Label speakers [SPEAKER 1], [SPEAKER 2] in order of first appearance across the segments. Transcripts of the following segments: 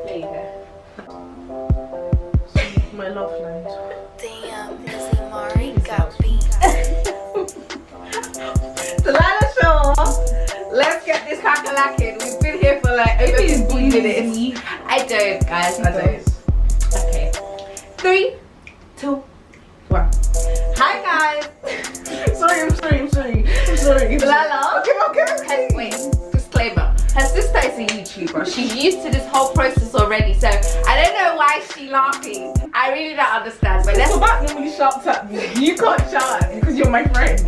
[SPEAKER 1] There you go.
[SPEAKER 2] My love land.
[SPEAKER 3] Damn, Lizzie Mari got beat.
[SPEAKER 1] Delilah Shaw, let's get this lacking. We've been here for like over 15 minutes. I don't, guys. I don't. Okay. 3, 2, 1. Hi, guys.
[SPEAKER 2] I'm sorry.
[SPEAKER 1] Delilah.
[SPEAKER 2] Okay.
[SPEAKER 1] Wait, disclaimer. Her sister is a YouTuber. She's used to this whole process already, so I don't know why she's laughing. I really don't understand. But let's
[SPEAKER 2] About normally shouts at me. You can't shout at me because you're my friend.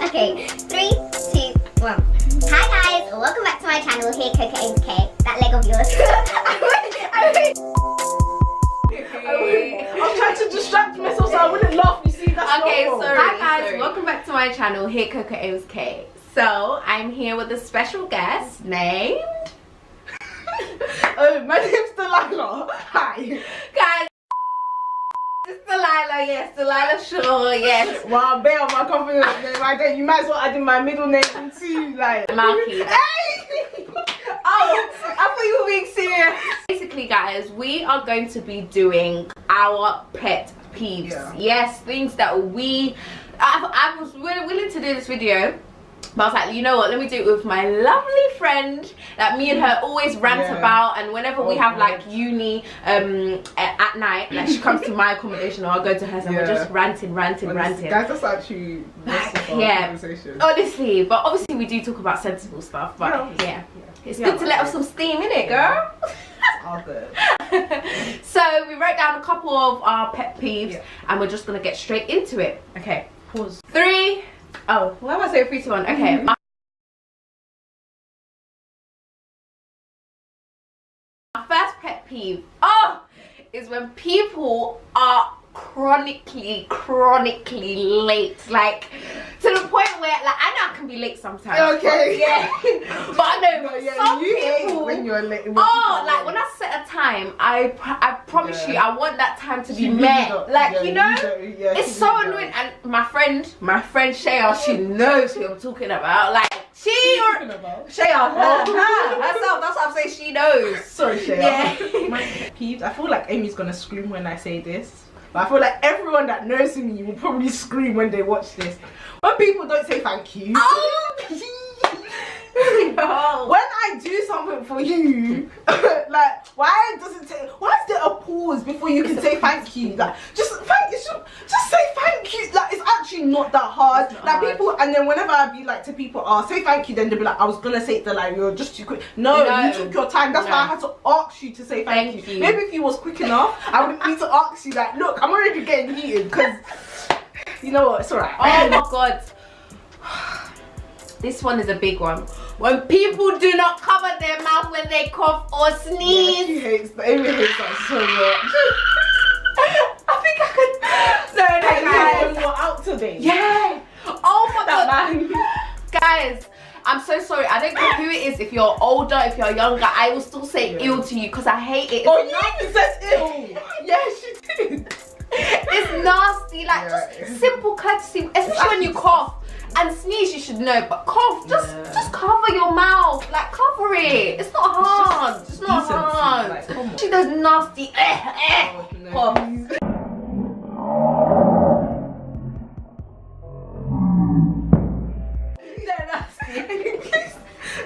[SPEAKER 4] Okay, 3, 2, 1. Hi guys, welcome back to my channel here, Cocoaimssk. That leg of yours.
[SPEAKER 2] I was trying to distract myself so I wouldn't laugh. You see, that's
[SPEAKER 1] okay,
[SPEAKER 2] not
[SPEAKER 1] sorry. Hi guys, welcome back to my channel here, Cocoaimssk. So I'm here with a special guest named.
[SPEAKER 2] Oh, my name's Delilah. Hi.
[SPEAKER 1] Guys, it's Delilah. Yes, Delilah Shaw. Yes.
[SPEAKER 2] Well, I bet on my confidence name right there. You might as well add in my middle name too, like.
[SPEAKER 1] Malky.
[SPEAKER 2] Hey! Oh, I thought you were being serious.
[SPEAKER 1] Basically, guys, we are going to be doing our pet peeves.
[SPEAKER 2] Yeah.
[SPEAKER 1] Yes, things that I was willing to do this video, but I was like, you know what, let me do it with my lovely friend that me and her always rant about, and whenever we have like uni at night, like she comes to my accommodation or I'll go to hers and we're just ranting.
[SPEAKER 2] Guys, that's actually conversation.
[SPEAKER 1] Honestly, but obviously we do talk about sensible stuff, but yeah. It's good to let off some steam, innit, girl?
[SPEAKER 2] All good.
[SPEAKER 1] So we wrote down a couple of our pet peeves and we're just gonna get straight into it. Okay, pause. 3. Oh, why am I saying 3, 2, 1? Okay. My first pet peeve, is when people are chronically late, like to the point where, like, I know I can be late sometimes.
[SPEAKER 2] Okay.
[SPEAKER 1] Yeah. But I know some
[SPEAKER 2] you
[SPEAKER 1] people.
[SPEAKER 2] when you're late.
[SPEAKER 1] When when I set a time, I promise you, I want that time to be met. Like, you know, it's so annoying. And my friend Shaya, she knows who I'm talking about. Like, Shaya, herself. That's what I'm saying. She knows.
[SPEAKER 2] Sorry, Shaya.
[SPEAKER 1] Yeah.
[SPEAKER 2] My pet peeves. I feel like Amy's gonna scream when I say this. But I feel like everyone that knows me will probably scream when they watch this. When people don't say thank you. When I do something for you, like, why is there a pause before you can say thank you? Like, just say thank you. Like, it's actually not that hard. Like, people, and then whenever I be like to people, say thank you, then they'll be like, I was gonna say it, like, you're just too quick. No, you took your time. That's why I had to ask you to say thank you. Maybe if you was quick enough, I wouldn't need to ask you, like, look, I'm already getting heated because you know what, it's alright.
[SPEAKER 1] Oh my god. This one is a big one. When people do not cover their mouth when they cough or sneeze.
[SPEAKER 2] Yeah, Amy hates that so much.
[SPEAKER 1] I think I could. No, guys.
[SPEAKER 2] When we're out today.
[SPEAKER 1] Yeah. Oh my god.
[SPEAKER 2] Man.
[SPEAKER 1] Guys, I'm so sorry. I don't care who it is. If you're older, if you're younger, I will still say ill to you because I hate it.
[SPEAKER 2] Oh, you even said ill. Yeah, she did.
[SPEAKER 1] It's nasty. Like, just simple courtesy, especially when you cough. And sneeze, you should know, but cough, just cover your mouth, like, cover it. It's not hard. It's not hard. Like, she does nasty cough.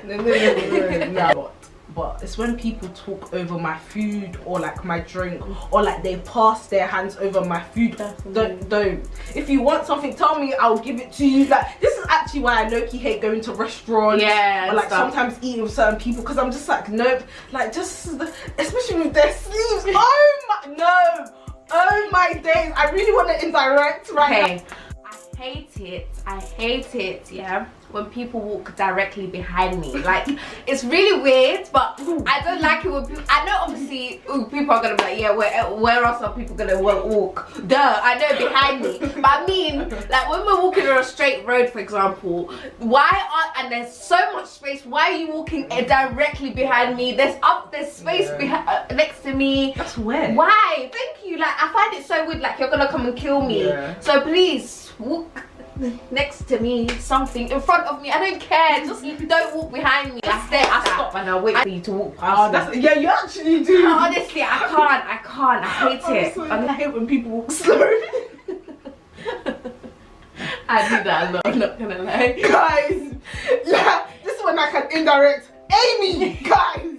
[SPEAKER 2] No. But it's when people talk over my food or like my drink or like they pass their hands over my food. Don't. If you want something, tell me, I'll give it to you. Like, this is actually why I low-key hate going to restaurants.
[SPEAKER 1] Yeah.
[SPEAKER 2] Or like sometimes eating with certain people because I'm just like, nope. Like, especially with their sleeves. Oh my days. I really want to indirect right now.
[SPEAKER 1] I hate it, yeah, when people walk directly behind me. Like, it's really weird, but I don't like it when people, I know obviously people are gonna be like, yeah, where else are people gonna walk? Duh, I know behind me. But I mean, like, when we're walking on a straight road, for example, and there's so much space, why are you walking directly behind me? There's space next to me.
[SPEAKER 2] That's weird.
[SPEAKER 1] Why? Thank you. Like, I find it so weird, like, you're gonna come and kill me. So please walk next to me, something in front of me. I don't care. Just don't walk behind me. I stop and I wait for you to walk past me.
[SPEAKER 2] Yeah, you actually do.
[SPEAKER 1] No, honestly, I can't. I hate it.
[SPEAKER 2] I hate when people walk slow.
[SPEAKER 1] I do that a lot, I'm not gonna lie.
[SPEAKER 2] Guys, yeah, this is when I can indirect Amie, guys.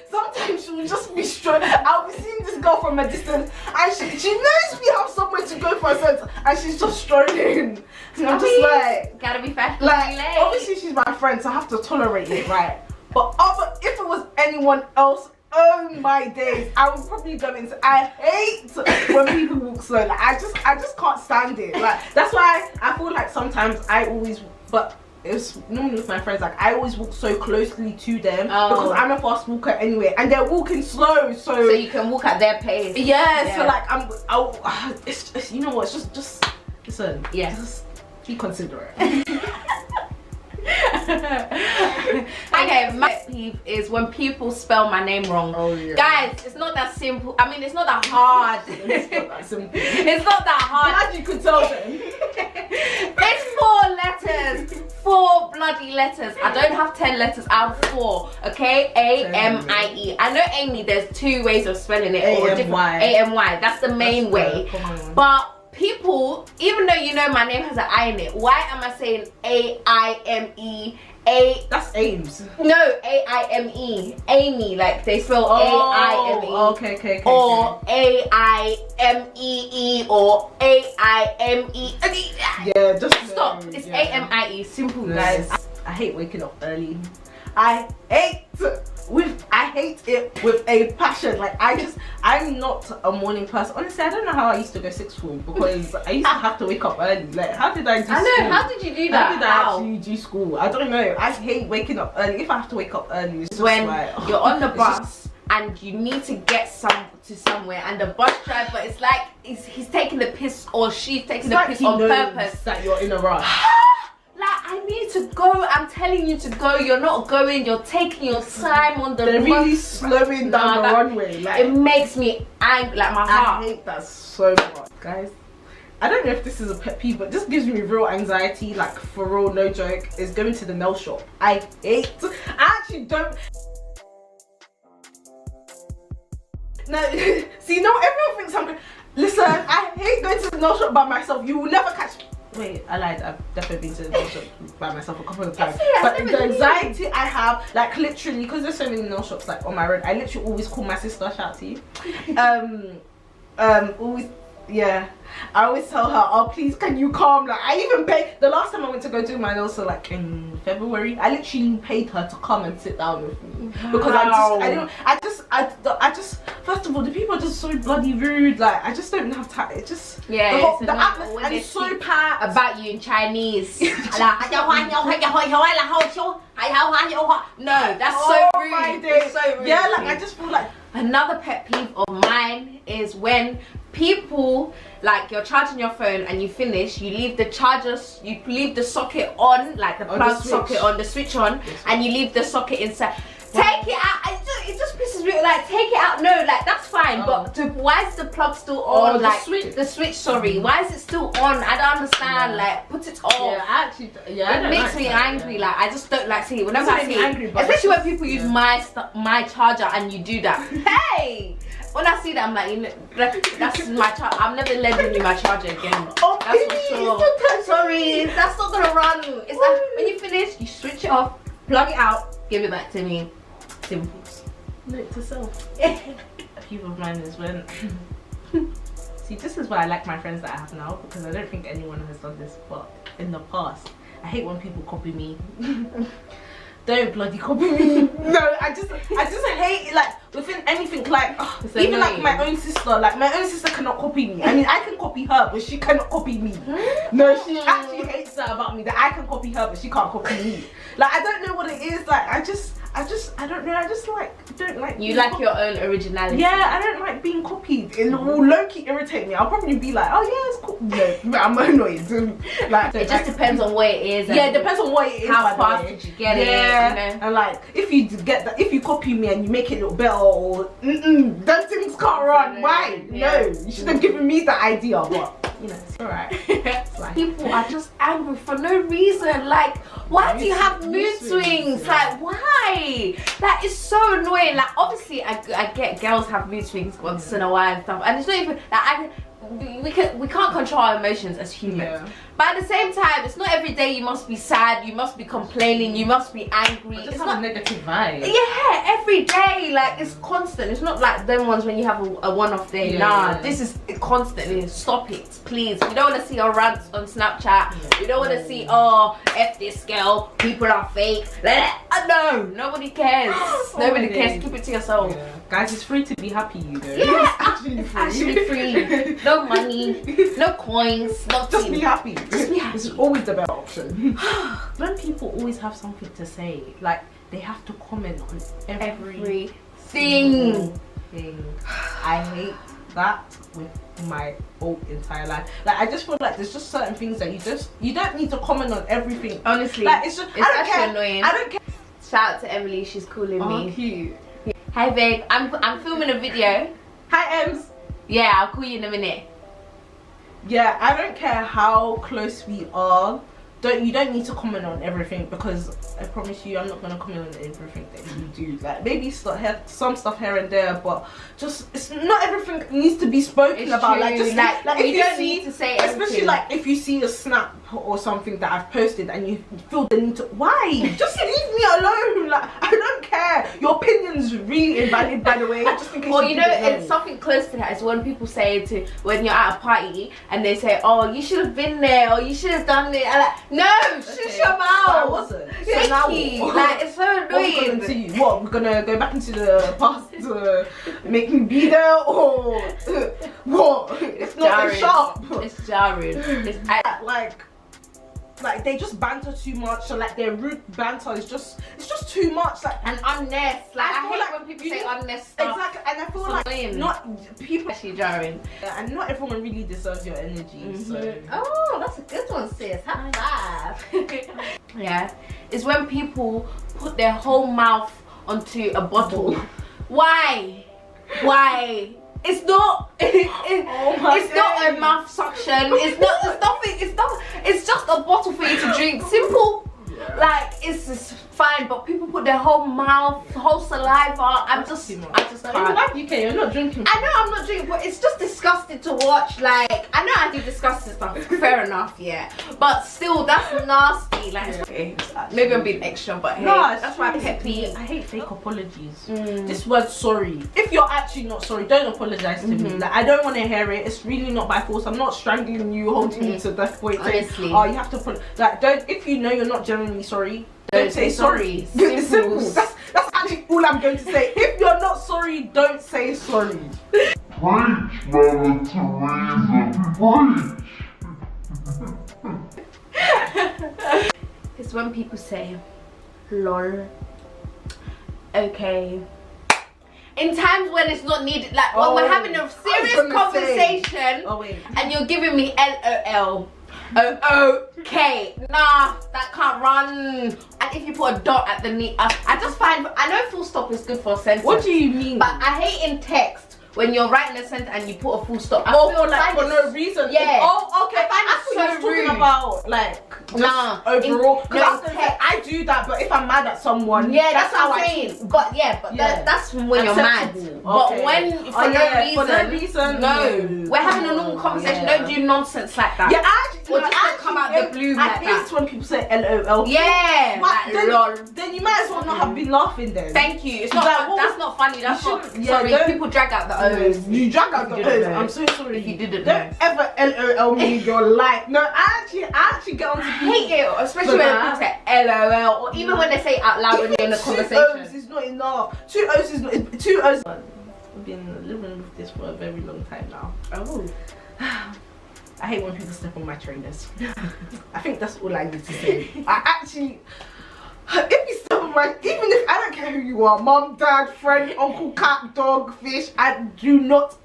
[SPEAKER 2] Sometimes she will just be strolling. I'll be seeing this girl from a distance and she knows we have somewhere to go for a sense and she's just strolling. And I'm just like,
[SPEAKER 1] gotta be fashionably
[SPEAKER 2] like,
[SPEAKER 1] late.
[SPEAKER 2] obviously she's my friend, so I have to tolerate it, right? But if it was anyone else, oh my days, I would probably go into. I hate when people walk slow. Like I just can't stand it. Like that's why I feel like sometimes I always, but it's normally with my friends. Like I always walk so closely to them because I'm a fast walker anyway, and they're walking slow, so
[SPEAKER 1] you can walk at their pace.
[SPEAKER 2] Yeah. So like it's you know what? Just listen.
[SPEAKER 1] Yeah.
[SPEAKER 2] Just be considerate.
[SPEAKER 1] Okay, my peeve is when people spell my name wrong.
[SPEAKER 2] Oh, yeah.
[SPEAKER 1] Guys, it's not that simple. I mean, it's not that hard.
[SPEAKER 2] It's not that simple.
[SPEAKER 1] It's not that hard.
[SPEAKER 2] Glad you could tell them.
[SPEAKER 1] It's 4 letters. 4 bloody letters. I don't have 10 letters. I have 4. Okay, A-M-I-E. I know Amie. There's 2 ways of spelling it.
[SPEAKER 2] A-M-Y.
[SPEAKER 1] A-M-Y. That's the main way. But people, even though you know my name has an I in it, why am I saying A-I-M-E?
[SPEAKER 2] That's Ames.
[SPEAKER 1] No, A-I-M-E. Amie, like they spell A-I-M-E.
[SPEAKER 2] Okay.
[SPEAKER 1] Or A-I-M-E-E or A-I-M-E.
[SPEAKER 2] Yeah, just
[SPEAKER 1] stop. It's A-M-I-E. Simple, guys.
[SPEAKER 2] I hate waking up early. I hate it with a passion. Like I'm not a morning person. Honestly, I don't know how I used to go sixth form because I used to have to wake up early. Like how did I do school?
[SPEAKER 1] I know, how did you do that?
[SPEAKER 2] How did I actually do school? I don't know. I hate waking up early. If I have to wake up early, it's just
[SPEAKER 1] when
[SPEAKER 2] like,
[SPEAKER 1] you're on the bus and you need to get to somewhere and the bus driver is like he's taking the piss or she's taking the piss on purpose
[SPEAKER 2] that you're in a rush.
[SPEAKER 1] Like, I need to go. I'm telling you to go. You're not going. You're taking your time on the.
[SPEAKER 2] They're really slowing down the runway. Like
[SPEAKER 1] it makes me angry. Like my heart.
[SPEAKER 2] I hate that so much, guys. I don't know if this is a pet peeve, but this gives me real anxiety. Like for real, no joke. Is going to the nail shop. I actually don't. No, see, no, everyone thinks I'm. Listen, I hate going to the nail shop by myself. You will never catch me. Wait, I lied. I've definitely been to the nail shop by myself a couple of times. But the anxiety I have, like literally, because there's so many nail shops like on my road, I literally always call my sister. Shout out to you. Always, yeah. I always tell her, oh please, can you come? Like I even paid the last time I went to go do my nails, so like in February, I literally paid her to come and sit down with me because I just first of all, the people are just so bloody rude. Like I just don't have time. It just the atmosphere and it's so packed.
[SPEAKER 1] About you in Chinese. No, that's so rude. It's so rude.
[SPEAKER 2] Yeah, like I just feel like
[SPEAKER 1] another pet peeve of mine is when people, like you're charging your phone and you finish, you leave the charger, you leave the socket on, like the plug socket on, the switch on, and you leave the socket inside. Take it out. It just pisses me. Like take it out. No, like that's fine. But why is the plug still on? Like the switch. Sorry. Why is it still on? I don't understand. Like put it off.
[SPEAKER 2] Yeah, actually, yeah.
[SPEAKER 1] It makes me angry. Like I just don't like see it. Whenever I see it, especially when people use my charger and you do that. Hey. When I see that, I'm like, you know, that's my charger. I'm never lending you my charger again.
[SPEAKER 2] Oh,
[SPEAKER 1] that's for sure. Sorry, that's not gonna run. It's like when you finish, you switch it off, plug it out, give it back to me. Simple.
[SPEAKER 2] Note to self. A peeve of mine is when see, this is why I like my friends that I have now, because I don't think anyone has done this, but in the past I hate when people copy me. Don't bloody copy me. No, I just hate it. Like within anything, like even like my own sister cannot copy me. I mean, I can copy her, but she cannot copy me. No, she actually hates that about me, that I can copy her but she can't copy me. Like I don't know what it is. Like I don't know. I just don't like.
[SPEAKER 1] You like your own originality.
[SPEAKER 2] Yeah, I don't like being copied. It will low-key irritate me. I'll probably be like, oh yeah, it's cool. No, I'm annoyed. Like
[SPEAKER 1] it just depends on what it is.
[SPEAKER 2] Yeah, it depends on what it is.
[SPEAKER 1] How fast did you get it?
[SPEAKER 2] Yeah,
[SPEAKER 1] you know?
[SPEAKER 2] and like if you get that, if you copy me and you make it look better, or them things can't run. Why?
[SPEAKER 1] Yeah.
[SPEAKER 2] No, you should have given me the idea. But you know, it's alright.
[SPEAKER 1] People are just angry for no reason. Like, why do you have mood swings? Like, why? Like, it's so annoying. Like, obviously, I get girls have mood swings once in a while and stuff, and it's not even like we can't control our emotions as humans. But at the same time, it's not every day you must be sad, you must be complaining, you must be angry.
[SPEAKER 2] It's not a negative vibe.
[SPEAKER 1] Yeah, every day, like, it's constant. It's not like them ones when you have a one-off day. This is constantly. Stop it, please. We don't want to see our rants on Snapchat. We don't want to see, oh, F this girl, people are fake. No, nobody cares. Nobody cares. Keep it to yourself.
[SPEAKER 2] Guys, it's free to be happy, you know.
[SPEAKER 1] Yeah,
[SPEAKER 2] it's
[SPEAKER 1] actually free. No money, no coins, nothing.
[SPEAKER 2] Just be happy.
[SPEAKER 1] Just be happy.
[SPEAKER 2] This is always the better option. When people always have something to say, like they have to comment on everything. I hate that with my whole entire life. Like, I just feel like there's just certain things that you don't need to comment on everything.
[SPEAKER 1] Honestly,
[SPEAKER 2] like, it's actually
[SPEAKER 1] annoying.
[SPEAKER 2] I don't care.
[SPEAKER 1] Shout out to Emily, she's calling me.
[SPEAKER 2] Cute.
[SPEAKER 1] Hi babe, I'm filming a video.
[SPEAKER 2] Hi Ems.
[SPEAKER 1] Yeah, I'll call you in a minute.
[SPEAKER 2] Yeah, I don't care how close we are. You don't need to comment on everything, because I promise you I'm not gonna comment on everything that you do. Like, maybe some stuff here and there, but just it's not everything needs to be spoken about.
[SPEAKER 1] True.
[SPEAKER 2] Like, just
[SPEAKER 1] like
[SPEAKER 2] if
[SPEAKER 1] you don't need to say everything.
[SPEAKER 2] Especially like if you see a snap or something that I've posted and you feel the need to, why? Just leave me alone. Like, I don't care. Your opinion's really invalid, by the way. Just in case.
[SPEAKER 1] Well, you know, it's something close to that is when people say to when you're at a party and they say, oh, you should have been there, or you should have done it. And like, no, shush your mouth.
[SPEAKER 2] I wasn't. So now what?
[SPEAKER 1] Like, it's so annoying.
[SPEAKER 2] What, we're gonna go back into the past to make me be there, or what? It's not
[SPEAKER 1] jarring.
[SPEAKER 2] the shop.
[SPEAKER 1] It's jarring. It's
[SPEAKER 2] like they just banter too much, or like their rude banter is just too much. Like,
[SPEAKER 1] and Uness. Like, I hate
[SPEAKER 2] like
[SPEAKER 1] when people say Uness stuff.
[SPEAKER 2] Exactly, and I feel like
[SPEAKER 1] annoying.
[SPEAKER 2] not people
[SPEAKER 1] Actually jarring.
[SPEAKER 2] and not everyone really deserves your energy. So
[SPEAKER 1] oh, that's a good one, sis. High five. Yeah, it's when people put their whole mouth onto a bottle. Why? It's not. It's not a mouth suction. It's nothing. It's just a bottle for you to drink. Simple. Like, it's just fine, but people put their whole mouth, whole saliva. I just can't.
[SPEAKER 2] UK, you're not drinking.
[SPEAKER 1] I know I'm not drinking, but it's just disgusting to watch. Like, I know I do disgusting stuff. Fair enough, yeah. But still, that's nasty. Like, okay, maybe I'm being extra, but hey, that's my pet peeve.
[SPEAKER 2] I hate fake apologies. This word sorry. If you're actually not sorry, don't apologize to me. Like, I don't want to hear it. It's really not by force. I'm not strangling you, holding you to death point.
[SPEAKER 1] Honestly.
[SPEAKER 2] Oh, you have to put like, don't. If you know you're not genuinely sorry, don't say sorry. It's simple. That's actually all I'm going to say. If you're not sorry, don't say sorry.
[SPEAKER 5] Preach, Mother Teresa, preach.
[SPEAKER 1] It's when people say, lol, okay. In times when it's not needed, like when we're having a serious conversation and you're giving me LOL. Oh, okay, nah, that can't run. And if you put a dot at the knee, I just find, I know full stop is good for a sentence.
[SPEAKER 2] What do you mean?
[SPEAKER 1] But I hate in text when you're writing a sentence and you put a full stop.
[SPEAKER 2] I feel like for no reason.
[SPEAKER 1] Yeah.
[SPEAKER 2] Oh, okay.
[SPEAKER 1] I find it so rude.
[SPEAKER 2] Talking about like overall. I do that, but if I'm mad at someone,
[SPEAKER 1] yeah, that's how I'm saying. But yeah, that's when you're mad. But when for no reason, no. We're having a normal conversation. Don't do nonsense like that.
[SPEAKER 2] Yeah, actually,
[SPEAKER 1] or just come out the blue like that.
[SPEAKER 2] I hate when people say LOL.
[SPEAKER 1] Yeah, like lol.
[SPEAKER 2] Then you might as well not have been laughing then.
[SPEAKER 1] Thank you. It's not. That's not funny. That's not. Sorry, people drag out the O's.
[SPEAKER 2] You drag out the O's. I'm so sorry
[SPEAKER 1] if you didn't.
[SPEAKER 2] Don't ever LOL me in your life. No, I actually get on to people.
[SPEAKER 1] I hate it, especially when people say LOL, or even when they say it out loud when you're in a conversation.
[SPEAKER 2] 2 O's is not enough. 2 O's is not. 2 O's. I've been living with this for a very long time now. Oh. I hate when people step on my trainers. I think that's all I need to say. I actually, if you step on my, even if I don't care who you are, mom, dad, friend, uncle, cat, dog, fish, I do not.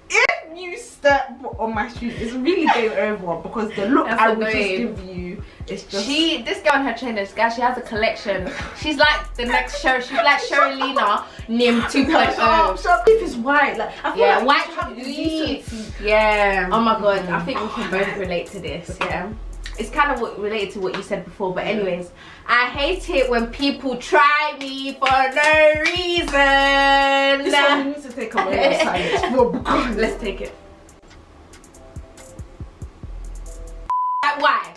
[SPEAKER 2] if you step on my shoes, it's really game over because the look
[SPEAKER 1] That's
[SPEAKER 2] I
[SPEAKER 1] a
[SPEAKER 2] would just
[SPEAKER 1] babe.
[SPEAKER 2] give you is just.
[SPEAKER 1] This girl and her trainers, guys, she has a collection. She's like the next show. She's like Sherylina Nim 2.0.
[SPEAKER 2] Shut up. If it's white, like I feel
[SPEAKER 1] Yeah,
[SPEAKER 2] like
[SPEAKER 1] white
[SPEAKER 2] you have the
[SPEAKER 1] leaves.
[SPEAKER 2] decency.
[SPEAKER 1] Yeah. Oh my god, I think we can both relate to this. Yeah. It's kind of related to what you said before, but anyways, I hate it when people try me for no reason.
[SPEAKER 2] This one we need to take a moment of silence for because
[SPEAKER 1] Let's take it. Why?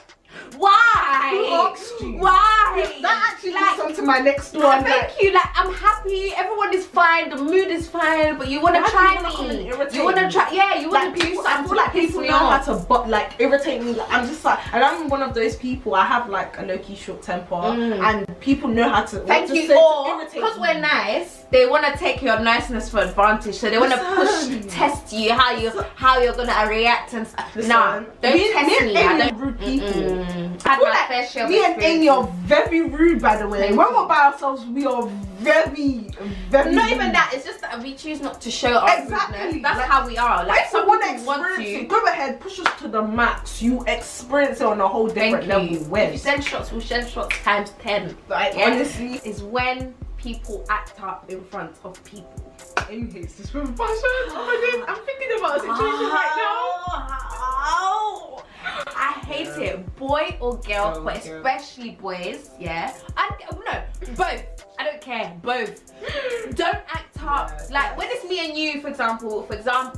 [SPEAKER 1] Why?
[SPEAKER 2] Who asked you?
[SPEAKER 1] Why?
[SPEAKER 2] that actually
[SPEAKER 1] Like,
[SPEAKER 2] leads on to my next one.
[SPEAKER 1] Thank you. Like, I'm happy. Everyone is fine. The mood is fine. But you want to
[SPEAKER 2] Why do
[SPEAKER 1] try
[SPEAKER 2] you wanna come and
[SPEAKER 1] me.
[SPEAKER 2] irritate
[SPEAKER 1] You want to
[SPEAKER 2] me?
[SPEAKER 1] try. Yeah, you want
[SPEAKER 2] Like
[SPEAKER 1] to do
[SPEAKER 2] people, I
[SPEAKER 1] something
[SPEAKER 2] feel like
[SPEAKER 1] to piss
[SPEAKER 2] people
[SPEAKER 1] me
[SPEAKER 2] know how
[SPEAKER 1] off.
[SPEAKER 2] to like irritate me. Like I'm just like, and I'm one of those people. I have like a low-key short temper, and people know how to.
[SPEAKER 1] Thank
[SPEAKER 2] what to
[SPEAKER 1] you.
[SPEAKER 2] say to
[SPEAKER 1] Or
[SPEAKER 2] irritate
[SPEAKER 1] because
[SPEAKER 2] me.
[SPEAKER 1] we're nice, they want to take your niceness for advantage. So they want to
[SPEAKER 2] Listen.
[SPEAKER 1] push, test you, how you're gonna react and stuff.
[SPEAKER 2] Listen,
[SPEAKER 1] Nah, don't
[SPEAKER 2] me
[SPEAKER 1] test
[SPEAKER 2] and
[SPEAKER 1] me. I
[SPEAKER 2] Amie
[SPEAKER 1] don't.
[SPEAKER 2] are rude people.
[SPEAKER 1] Had
[SPEAKER 2] feel
[SPEAKER 1] my
[SPEAKER 2] like
[SPEAKER 1] fair share of
[SPEAKER 2] Me and Amie are
[SPEAKER 1] experiences.
[SPEAKER 2] very rude, by the way.
[SPEAKER 1] Thank
[SPEAKER 2] When
[SPEAKER 1] you.
[SPEAKER 2] we're by ourselves, we are very, very.
[SPEAKER 1] Not
[SPEAKER 2] rude.
[SPEAKER 1] even that. It's just that we choose not to show our
[SPEAKER 2] Exactly.
[SPEAKER 1] rudeness. That's
[SPEAKER 2] Like,
[SPEAKER 1] how we are. Like
[SPEAKER 2] If
[SPEAKER 1] some
[SPEAKER 2] you want to
[SPEAKER 1] people want
[SPEAKER 2] experience
[SPEAKER 1] to.
[SPEAKER 2] it, go ahead, push us to the max. You experience it on a whole different
[SPEAKER 1] Thank
[SPEAKER 2] level.
[SPEAKER 1] you.
[SPEAKER 2] When
[SPEAKER 1] If you send shots, we'll send shots times 10.
[SPEAKER 2] like
[SPEAKER 1] Yeah.
[SPEAKER 2] honestly,
[SPEAKER 1] Is when people act up in front of people.
[SPEAKER 2] Amie hates this with passion. Oh my god, I'm thinking about a situation right
[SPEAKER 1] Oh, I hate it, boy or girl,
[SPEAKER 2] Oh,
[SPEAKER 1] but
[SPEAKER 2] girl.
[SPEAKER 1] especially boys. Yeah, and no, both. I don't care. Both. Don't act up.
[SPEAKER 2] Yeah,
[SPEAKER 1] Like when it's me and you, for example.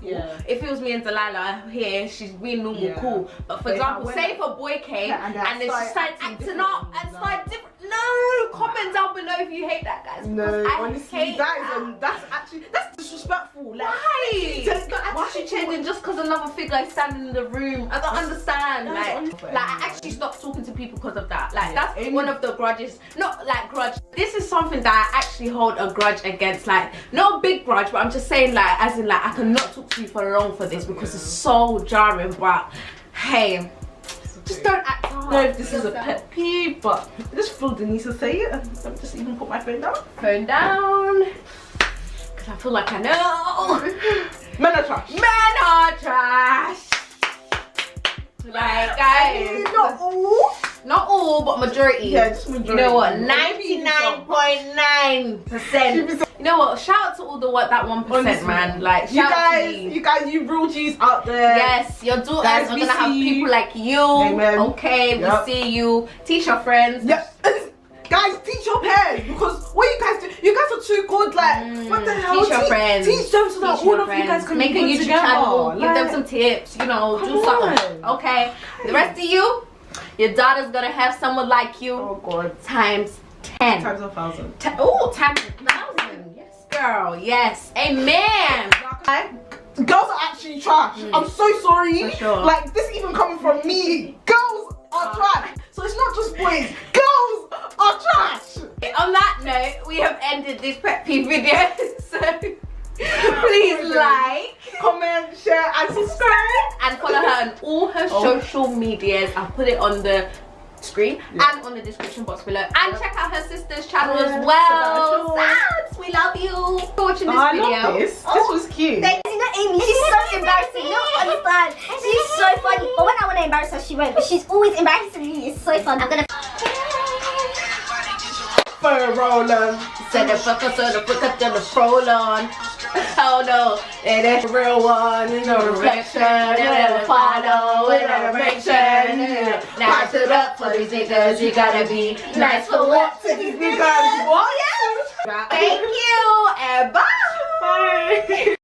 [SPEAKER 2] Yeah.
[SPEAKER 1] If it was me and Delilah here, she's being normal,
[SPEAKER 2] Yeah.
[SPEAKER 1] cool. But for
[SPEAKER 2] But
[SPEAKER 1] example,
[SPEAKER 2] when-
[SPEAKER 1] say if a boy came
[SPEAKER 2] Yeah, and
[SPEAKER 1] and
[SPEAKER 2] they
[SPEAKER 1] they
[SPEAKER 2] start
[SPEAKER 1] started
[SPEAKER 2] acting
[SPEAKER 1] acting up and
[SPEAKER 2] differently,
[SPEAKER 1] started different. No, comment down below if you hate that, guys.
[SPEAKER 2] now?
[SPEAKER 1] because
[SPEAKER 2] No,
[SPEAKER 1] I
[SPEAKER 2] honestly,
[SPEAKER 1] hate
[SPEAKER 2] that's disrespectful. Like,
[SPEAKER 1] why?
[SPEAKER 2] Take the
[SPEAKER 1] Why is she
[SPEAKER 2] attitude.
[SPEAKER 1] changing just because another figure is standing in the room? I don't understand.
[SPEAKER 2] that's
[SPEAKER 1] Like,
[SPEAKER 2] unfair.
[SPEAKER 1] I actually stopped talking to people because of that. Like,
[SPEAKER 2] Yeah.
[SPEAKER 1] that's
[SPEAKER 2] Amie-
[SPEAKER 1] one of the grudges. Not like grudge. This is something that I actually hold a grudge against. Like, not a big grudge, but I'm just saying, like, as in, like, I cannot talk to you for long for this because it's so jarring. But hey, just don't act
[SPEAKER 2] I
[SPEAKER 1] up.
[SPEAKER 2] don't know if this is a pet peeve, but I just feel the need to say it. Let me just even put my phone down.
[SPEAKER 1] Phone down. Because I feel like I know.
[SPEAKER 2] Men are trash.
[SPEAKER 1] Men are trash. Like, guys.
[SPEAKER 2] Not all.
[SPEAKER 1] Not all, but majority.
[SPEAKER 2] Yeah, just majority.
[SPEAKER 1] You know what?
[SPEAKER 2] Maybe some.
[SPEAKER 1] 99.9%. You know what? Shout out to all the that 1%,
[SPEAKER 2] Honestly.
[SPEAKER 1] man. Like,
[SPEAKER 2] You
[SPEAKER 1] shout out to
[SPEAKER 2] guys, you real G's out there.
[SPEAKER 1] Yes, your daughters
[SPEAKER 2] Guys,
[SPEAKER 1] are
[SPEAKER 2] we
[SPEAKER 1] gonna have
[SPEAKER 2] see you.
[SPEAKER 1] people like you.
[SPEAKER 2] Amen.
[SPEAKER 1] Okay,
[SPEAKER 2] Yep.
[SPEAKER 1] we see you. Teach your friends.
[SPEAKER 2] Yeah. Guys, teach your parents because what you guys do, you guys are too good. Like, what the hell?
[SPEAKER 1] Teach your friends.
[SPEAKER 2] Teach them so that
[SPEAKER 1] Teach
[SPEAKER 2] all
[SPEAKER 1] your
[SPEAKER 2] of you guys
[SPEAKER 1] friends.
[SPEAKER 2] can
[SPEAKER 1] make
[SPEAKER 2] be
[SPEAKER 1] a
[SPEAKER 2] good
[SPEAKER 1] YouTube
[SPEAKER 2] together.
[SPEAKER 1] channel. Give them
[SPEAKER 2] Like,
[SPEAKER 1] some tips. You know,
[SPEAKER 2] come
[SPEAKER 1] do something.
[SPEAKER 2] on.
[SPEAKER 1] Okay. The rest of you, your daughter's gonna have someone like you
[SPEAKER 2] Oh God.
[SPEAKER 1] times 10.
[SPEAKER 2] Times 1,000.
[SPEAKER 1] Oh, times 1,000. Yes, girl. Yes. Amen.
[SPEAKER 2] Girls are actually trash. I'm so sorry.
[SPEAKER 1] For sure.
[SPEAKER 2] Like this even coming from me. Girls are trash. So it's not just boys. Girls are trash.
[SPEAKER 1] On that note, we have ended this pet peeve video. So please like,
[SPEAKER 2] Comment, share, and subscribe.
[SPEAKER 1] and follow her on all her social medias. I'll put it on the screen and on the description box below. And check out her sister's channel as well.
[SPEAKER 2] Sebastian.
[SPEAKER 1] Sounds, we love you for watching this
[SPEAKER 2] I
[SPEAKER 1] video.
[SPEAKER 2] love this. This was cute.
[SPEAKER 4] Thanks, you know Amie, she's so embarrassing. You don't understand. She's so funny. But when I want to embarrass her, she won't. But she's always embarrassing me. It's so fun. I'm gonna.
[SPEAKER 2] Fur roller.
[SPEAKER 1] Send the fucker to the roll on. Oh no, it is a real one. No reflection, never follow in a direction. Nice it up for these niggas, you gotta be nice for what?
[SPEAKER 2] To these niggas. What?
[SPEAKER 1] Thank you and bye.
[SPEAKER 2] Bye.